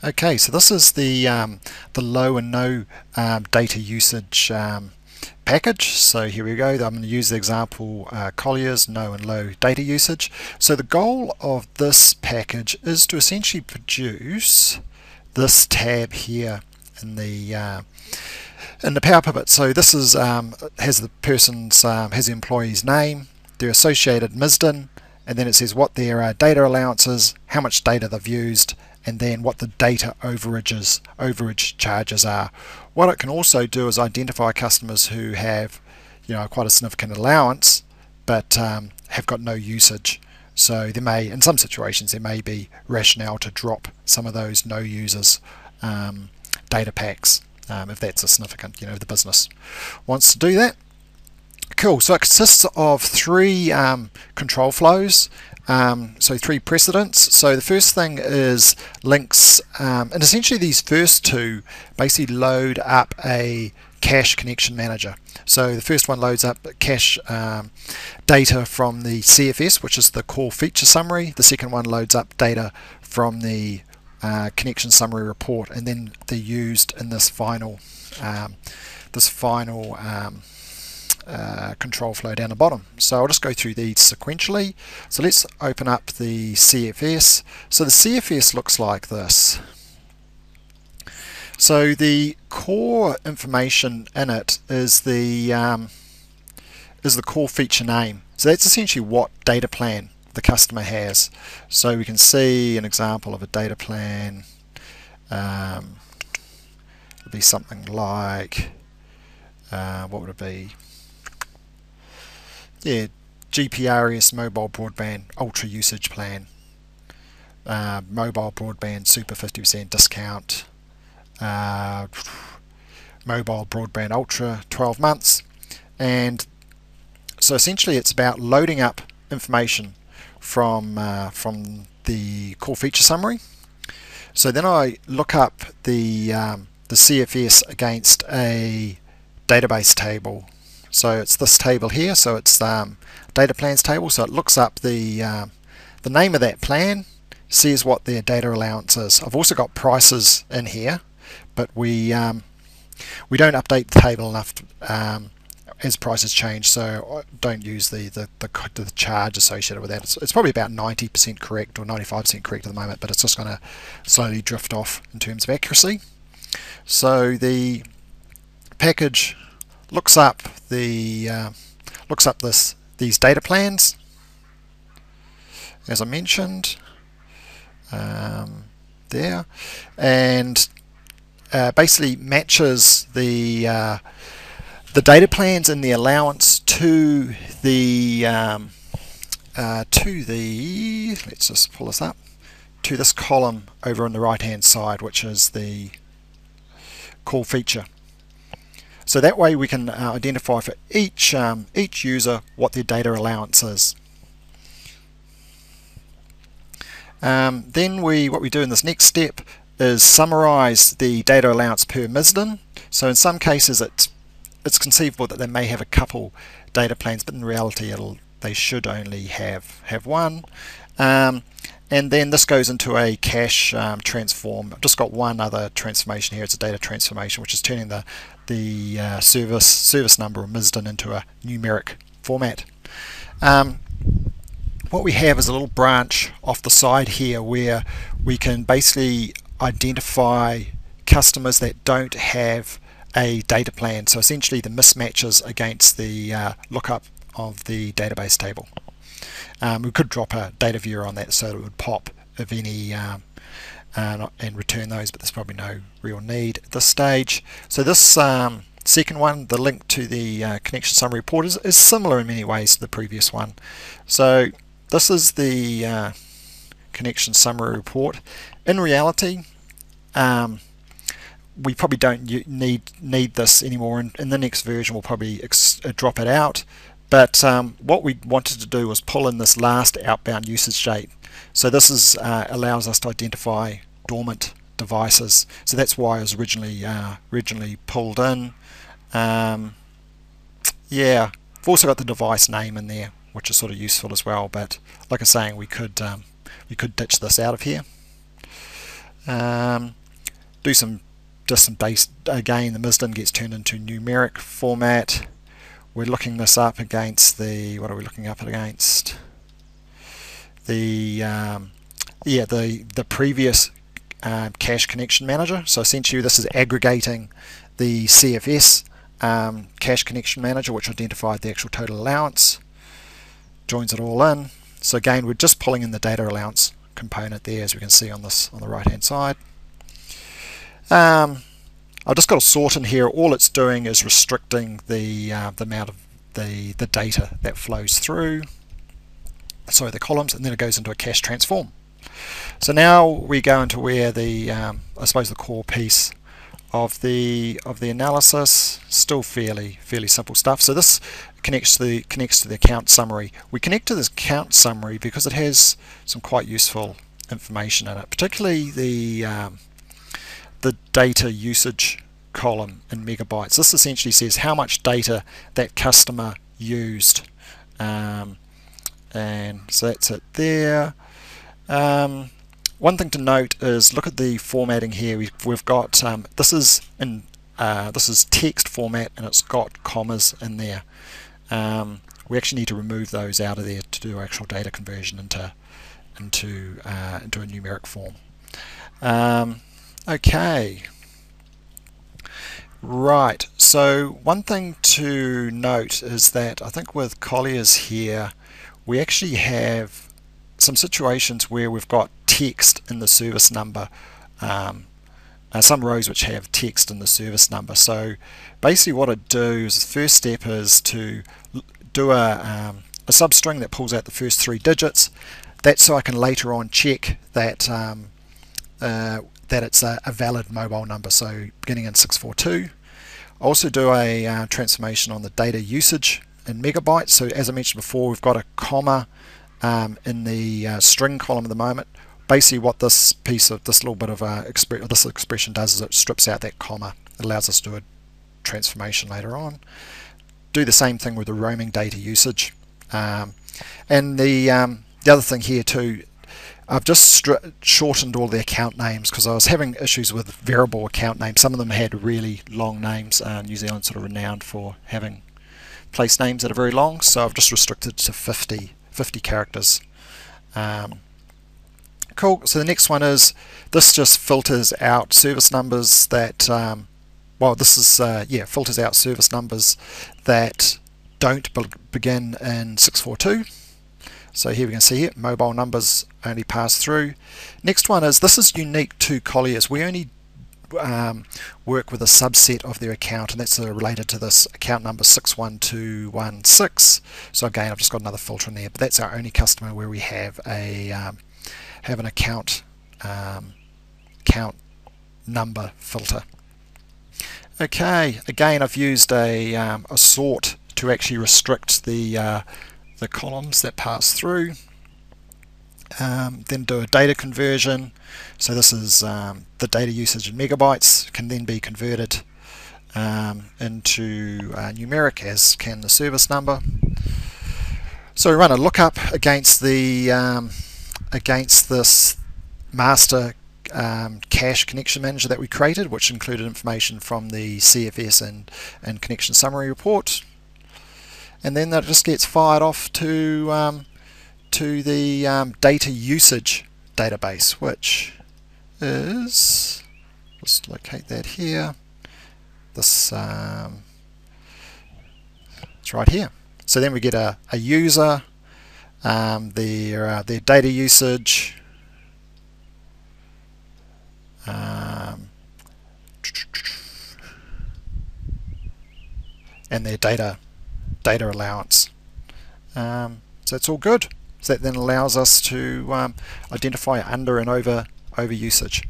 Okay, so this is the low and no data usage package. So here we go. I'm going to use the example Collier's no and low data usage. So the goal of this package is to essentially produce this tab here in the Power Pivot. So this is has the person's has the employee's name, their associated MISDIN, and then it says what their data allowance is, how much data they've used, and then what the data overage charges are. What it can also do is identify customers who have, quite a significant allowance, but have got no usage. So there may, in some situations, there may be rationale to drop some of those no users data packs if that's a significant, the business wants to do that. Cool. So it consists of three control flows. So three precedents. So the first thing is links, and essentially these first two basically load up a cache connection manager. So the first one loads up cache data from the CFS, which is the core feature summary. The second one loads up data from the connection summary report, and then they're used in this final control flow down the bottom. So I'll just go through these sequentially. So let's open up the CFS. So the CFS looks like this. So the core information in it is the core feature name. So that's essentially what data plan the customer has. So we can see an example of a data plan. It would be something like what would it be? Yeah, GPRS mobile broadband ultra usage plan, mobile broadband super 50% discount, mobile broadband ultra 12 months. And so essentially it's about loading up information from the core feature summary. So then I look up the CFS against a database table. So it's this table here. So it's data plans table. So it looks up the name of that plan, sees what their data allowance is. I've also got prices in here, but we don't update the table enough as prices change. So don't use the charge associated with that. It's probably about 90% correct or 95% correct at the moment, but it's just going to slowly drift off in terms of accuracy. So the package looks up these data plans, as I mentioned there, and basically matches the data plans and the allowance to the let's just pull this up, to this column over on the right hand side, which is the core feature. So that way we can identify for each user what their data allowance is. Then what we do in this next step is summarize the data allowance per MISDIN. So in some cases it's conceivable that they may have a couple data plans, but in reality they should only have one. And then this goes into a cache transform. I've just got one other transformation here. It's a data transformation, which is turning the service number or MISDIN into a numeric format. What we have is a little branch off the side here where we can basically identify customers that don't have a data plan. So essentially the mismatches against the lookup of the database table. We could drop a data viewer on that so that it would pop if any and return those, but there's probably no real need at this stage. So this second one, the link to the connection summary report, is similar in many ways to the previous one. So this is the connection summary report. In reality, we probably don't need this anymore. In the next version we'll probably drop it out. But what we wanted to do was pull in this last outbound usage date. So this allows us to identify dormant devices. So that's why it was originally pulled in. Yeah, I've also got the device name in there, which is sort of useful as well. But like I was saying, we could ditch this out of here. Do some base again. The MISDIN gets turned into numeric format. We're looking this up against the, what are we looking up against? The the previous cache connection manager. So essentially this is aggregating the CFS cache connection manager, which identified the actual total allowance, joins it all in. So again, we're just pulling in the data allowance component there, as we can see on this on the right hand side. I've just got a sort in here. All it's doing is restricting the amount of the data that flows through, sorry, the columns, and then it goes into a cache transform. So now we go into where the I suppose the core piece of the analysis. Still fairly simple stuff. So this connects to the account summary. We connect to this account summary because it has some quite useful information in it, particularly the data usage column in megabytes. This essentially says how much data that customer used, and so that's it there. One thing to note is look at the formatting here. We've got this is text format, and it's got commas in there. We actually need to remove those out of there to do actual data conversion into a numeric form. Okay. Right, so one thing to note is that I think with Collier's here, we actually have some situations where we've got text in the service number, some rows which have text in the service number. So basically what I do is the first step is to do a substring that pulls out the first 3 digits. That's so I can later on check that that it's a valid mobile number, so beginning in 642. I also do a transformation on the data usage in megabytes. So as I mentioned before, we've got a comma in the string column at the moment. Basically what this little bit of this expression does is it strips out that comma. It allows us to do a transformation later on. Do the same thing with the roaming data usage. And the other thing here too, I've just shortened all the account names because I was having issues with variable account names. Some of them had really long names. New Zealand's sort of renowned for having place names that are very long, so I've just restricted to 50 characters. Cool. So the next one is this just filters out service numbers that filters out service numbers that don't begin in 642. So here we can see here, mobile numbers only pass through. Next one is, this is unique to Collier's. We only work with a subset of their account, and that's related to this account number 61216. So again, I've just got another filter in there, but that's our only customer where we have an account number filter. Okay, again, I've used a sort to actually restrict the columns that pass through. Then do a data conversion. So this is the data usage in megabytes can then be converted into numeric, as can the service number. So we run a lookup against the against this master cache connection manager that we created, which included information from the CFS and connection summary report. And then that just gets fired off to the data usage database, which is, let's locate that here. This it's right here. So then we get a user, their data usage, and their data allowance. So it's all good. So that then allows us to identify under and over usage.